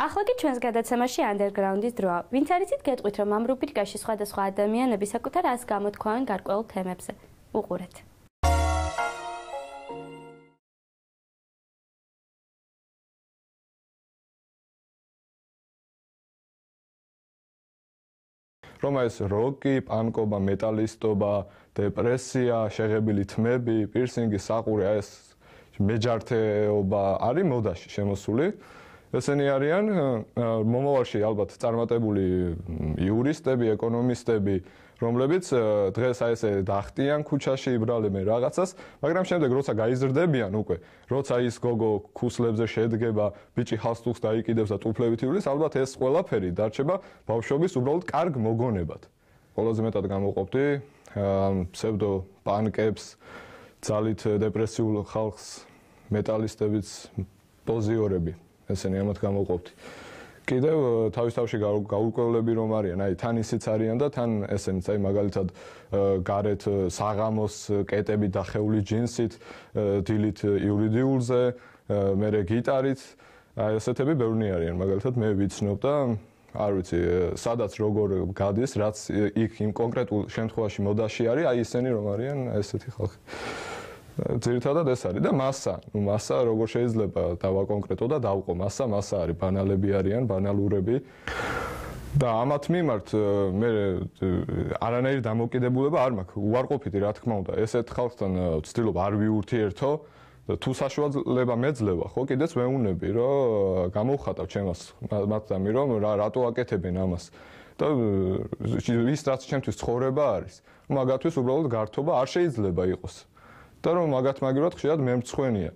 ახლა კი ჩვენს გადაცემაში underground-ის დროა. ვინც არიცით, გეტყვით, რომ ამ რუბრიკაში სხვადასხვა ადამიანები საკუთარ ას გამოთქვამენ გარკვეულ თემებზე. უყურეთ. რომ ეს როკი, პანკობა, მეტალისტობა, დეპრესია, შეღებილი თმები, პირსინგი, საყური, ეს მეჯართეობა არის მოდაში შემოსული. ესენი არიან მომავალში ალბათ წარმატებული იურისტები, ეკონომისტები, რომლებიც დღეს აი ესე დახტიან ქუჩაში, იბრალებენ რაღაცას, მაგრამ შემდეგ როცა გაიზრდებიან უკვე, როცა ის გოგო ქუსლებზე შედგება, ბიჭი ჰალსტუხს დაიკიდებს და ტუფლებით ივლის, ალბათ ეს ყველაფერი დარჩება ბავშვობის უბრალოდ კარგ მოგონებად. ყველაზე მეტად გამოყოფდი ფსევდო პანკებს, ძალით დეპრესიულ ხალხს, მეტალისტებიც, პოზიორები. ესენი ამათ გამოყოფდი. კიდევ თავის-თავში გაურკვევლები რომ არიან, აი თან ისიც არიან და თან ესენიც, აი მაგალითად გარეთ საღამოს კეტებით დახეული ჯინსით, დილით იურიდიულზე, მერე გიტარით, აი ესეთები ბევრი არიან, მაგალითად მე ვიცნობ და არ ვიცი, სადაც როგორ გადის, რაც იქ იმ კონკრეტულ შემთხვევაში მოდაში არის, აი ესენი რომ არიან ესეთი ხალხი. ძირითადად ეს არის და მასა, მასა როგორ შეიძლება დავაკონკრეტო და დავყო, მასა არის, ბანალები არიან, ბანალურები. და ამათ მიმართ მე არანაირი დამოკიდებულება არ მაქვს, უარყოფითი რა თქმა უნდა, ესეთ ხალხთან ვცდილობ არ ვიურთიერთო და თუ საშუალება მეძლევა, ხო, კიდეც ვეუნები, რომ გამოვხატავ ჩემას მათთან, რომ რატო აკეთებენ ამას. და ის რაც ჩემთვის ცხოვრება არის, მაგათთვის უბრალოდ გართობა არ შეიძლება იყოს. და რომ მაგათ-მაგივრად ხშირად მე მწხვენია.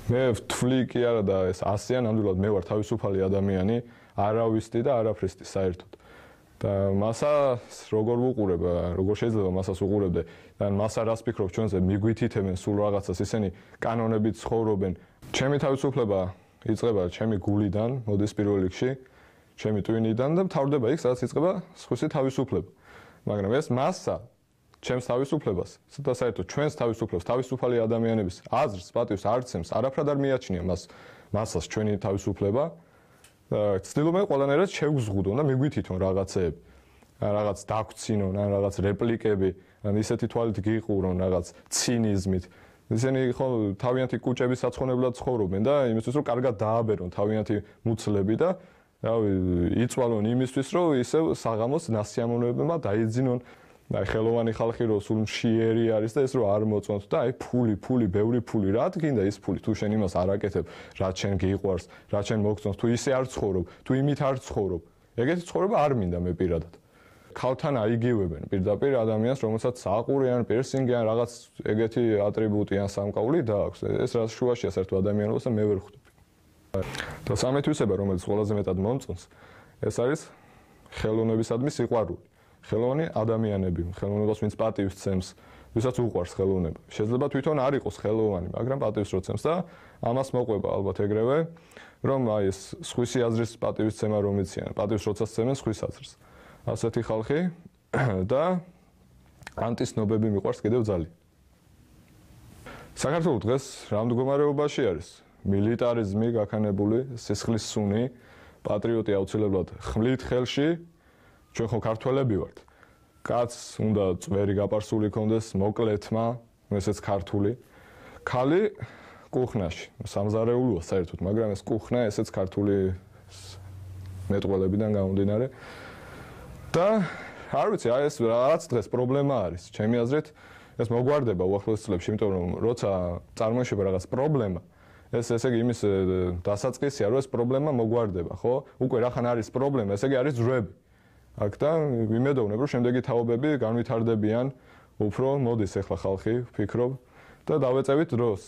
მე ვთვლი კი არა და ეს ასეა, ნამდვილად მე ვარ თავისუფალი ადამიანი, არავისტი და არაფრისტი საერთოდ. და მასას როგორ ვუყურებ, როგორ შეიძლება მასას უყურებდე და მასა რას ფიქრობ ჩვენზე მიგვითითებენ სულ რაღაცას, ისინი კანონებით ცხოვრობენ. ჩემი თავისუფლება იწყება ჩემი გულიდან, მოდის პირველ რიგში, ჩემი ტვინიდან და მთავრდება იქ, სადაც იწყება სხვისი თავისუფლება. მაგრამ ეს მასა ჩემს თავისუფლებას და საერთოდ ჩვენს თავისუფლებას, თავისუფალი ადამიანების აზრს, პატივს არ ცემს, არაფრად არ მიაჩნია მასას ჩვენი თავისუფლება. ცდილობენ ყველანაირად შევზღუდონ და მიგვითითონ რაღაცეები. რაღაც დაგვცინონ, ან რაღაც რეპლიკები, ან ისეთი თვალით გიყურონ, რაღაც ცინიზმით. ისინი ხო თავიანთი კუჭების საცხონებლად ცხოვრობენ და იმისთვის რომ კარგად დააბერონ თავიანთი მუცლები და რავი, იწვალონ იმისთვის რომ ისევ საღამოს ნასიამოვნებებმა დაიძინონ. აი ხელოვანი ხალხი რო სულ მშიერი არის და ეს რო არ მოწონთ და აი ფული, ბევრი ფული, რა გინდა ის ფული, თუ შენ იმას არ აკეთებ, რაც შენ გიყვარს, რაც შენ მოგწონს, თუ ისე არ ცხოვრობ, თუ იმით არ ცხოვრობ. ეგეთი ცხოვრება არ მინდა მე პირადად. ქალთან აიგივებენ პირდაპირ ადამიანს, რომელსაც საყური ან პირსინგი ან რაღაც ეგეთი ატრიბუტი ან სამკაული დააქვს. ეს რა შუაშია საერთოდ ადამიანობას და მე ვერ ხვდები. და სამეთვისება, რომელიც ყველაზე მეტად მომწონს, ეს არის ხელოვნებისადმი სიყვარული. ხელოვანი ადამიანები, ხელოვნებას ვინც პატივს ცემს, ვისაც უყვარს ხელოვნება. შეიძლება თვითონ არ იყოს ხელოვანი, მაგრამ პატივს როცემს და ამას მოყვება ალბათ ეგრევე, რომ აი ეს სხვისი აზრის პატივის ცემა რომ იციან, პატივს როცას ცემენ სხვის აზრს. ასეთი ხალხი და ანტისნობები მიყვარს კიდევ ძალიან. საქართველო დღეს რა მდგომარეობაში არის? მილიტარიზმი გაქანებული, სისხლის სუნი, პატრიოტი აუცილებლად ხმლით ხელში. ჩვენ ხო ქართველები ვართ. კაცს უნდა წვერი გაპარსული კონდეს, მოკლეთმა, ესეც ქართული. ქალი კუხნაში, სამზარეულოა საერთოდ, მაგრამ ეს კუხნა, ესეც ქართული მეტყველებიდან გამომდინარე. და არ ვიცი, აი ეს რაღაც დღეს პრობლემა არის. ჩემი აზრით, ეს მოგვარდება უახლოეს წლებში, იმიტომ რომ როცა წარმოიშვება რაღაც პრობლემა, ესე იგი იმის დასაწყისია, რომ ეს პრობლემა მოგვარდება, ხო? უკვე რახან არის პრობლემა, ესე იგი არის ძვრები. აქ და ვიმედოვნებ, რომ შემდეგი თაობები განვითარდებიან უფრო, მოდის ახლა ხალხი, ვფიქრობ და დავეწევით დროს.